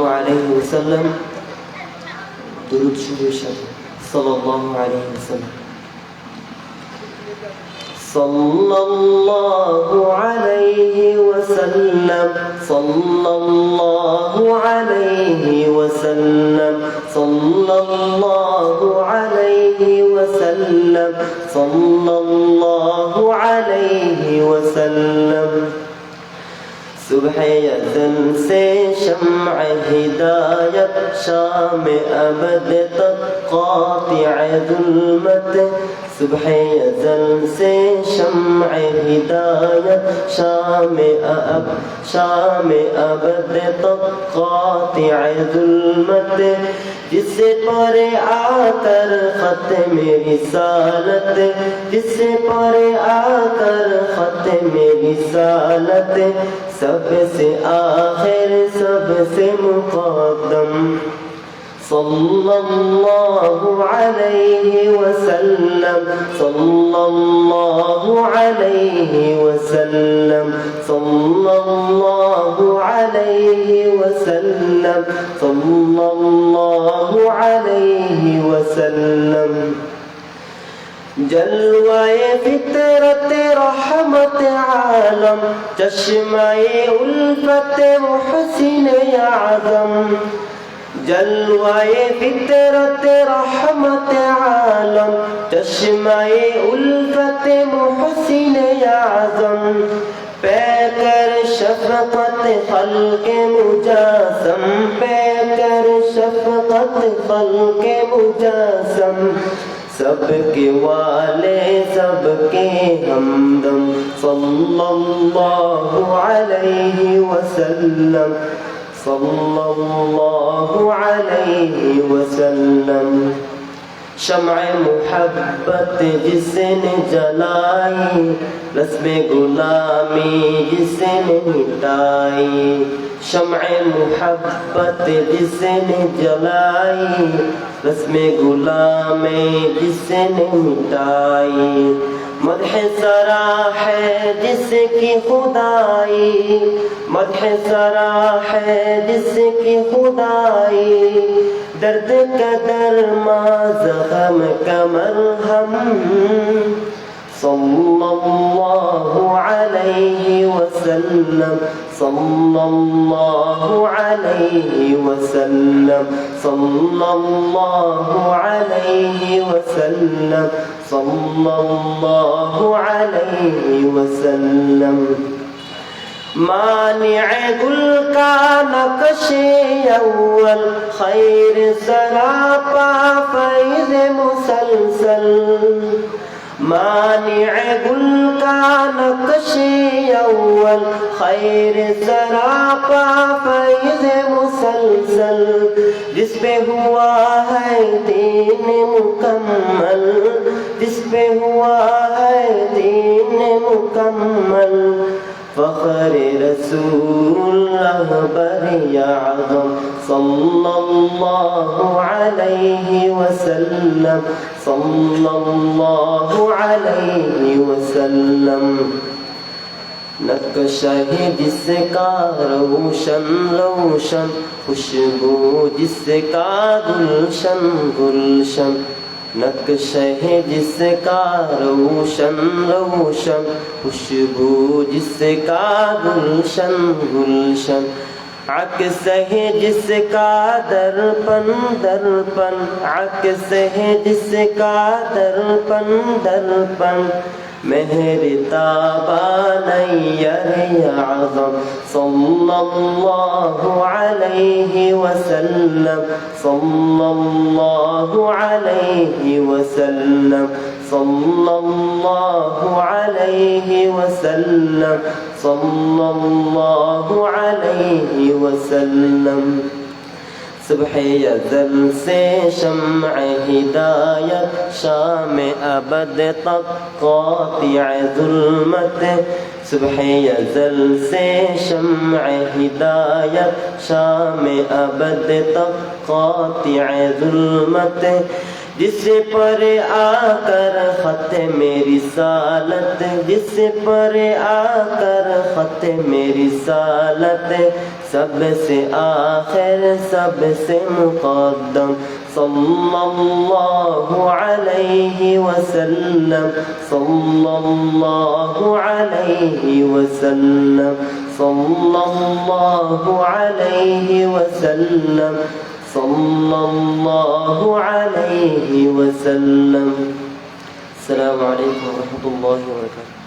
عليه وسلم درود شروع شد صلى الله عليه وسلم صلى الله عليه وسلم صلى الله عليه وسلم صلى الله عليه وسلم صلى الله عليه وسلم सुबह अज़न से शम्अ हिदायत शाम अबद तक क़ातिअ ज़ुल्मत सुबह अज़न से शम्अ हिदायत शाम अबद तक क़ातिअ ज़ुल्मत जिससे पर आकर ख़त्म रिसालत जिससे पर आकर ख़त्म रिसालत सबसे आखिर सबसे मुक़द्दम सल्लल्लाहु अलैहि वसल्लम सल्लल्लाहु अलैहि वसल्लम सल्लल्लाहु अलैहि वसल्लम सल्लल्लाहु अलैहि वसल्लम जलवाए फितरत रहमत आलम चश्माए उल्फत मुहसिन आज़म जलवाए फितरत रहमत आलम चश्माए उल्फत मुहसिन आज़म पैकर शफ़क़त ख़ल्क़ मुजासम पैकर शफ़क़त ख़ल्क़ मुजासम सबके वाले सबके हमदम सल्लल्लाहु अलैहि वसल्लम सल्लल्लाहु अलैहि वसल्लम शम्अ मुहब्बत जिसने जलाई रस्म गुलामी जिसने मिटाई शम्अ मुहब्बत जिसने जलाई रस्म गुलामी जिसने मिटाई मदह सरा है जिसकी खुदाई मदह सरा है जिसकी खुदाई दर्द का दरमा ज़ख़म का मरहम सल्लल्लाहु अलैहि वसल्लम सल्लल्लाहु अलैहि वसल्लम सल्लल्लाहु अलैहि वसल्लम सल्लल्लाहु अलैहि वसल्लम मानिअ गुल का नक्शे अव्वल खैर सरापा फैज़ मुसलसल मानिअ गुल का नक्शे अव्वल खैर सरापा फैज़ मुसलसल जिस पे हुआ है दीन मुकम्मल जिस पे हुआ है दीन मुकम्मल फ़ख्र रसूल रहबर आज़म सल्लल्लाहु अलैहि वसल्लम सल्लल्लाहु अलैहि वसल्लम नक्शा है जिसका रोशन रोशन खुशबू जिसका गुलशन गुलशन नक्शा है जिसका रोशन रोशन खुशबू जिसका गुलशन गुलशन अक्स है जिसका दर्पण दर्पण अक्स है जिसका दर्पण दर्पण मेहर ताबा नैयर आज़म सल्लल्लाहु अलैहि वसल्लम सल्लल्लाहु अलैहि वसल्लम सल्लल्लाहु अलैहि वसल्लम सल्लल्लाहु अलैहि वसल्लम सुबह अज़ल से शम्अ हिदायत शाम अबद तक क़ातिअ ज़ुल्मत सुबह अज़ल से शम्अ हिदायत शाम अबद तक क़ातिअ ज़ुल्मत जिससे परे आकर खत मेरी सालत, जिससे परे आकर खत मेरी सालत, सबसे आखिर सबसे मुक़द्दम सल्लल्लाहु अलैहि वसल्लम, सल्लल्लाहु अलैहि वसल्लम, सल्लल्लाहु अलैहि वसल्लम, सल्लल्लाहु अलैहि वसल्लम। अस्सलामु अलैकुम व रहमतुल्लाहि व बरकातुहू।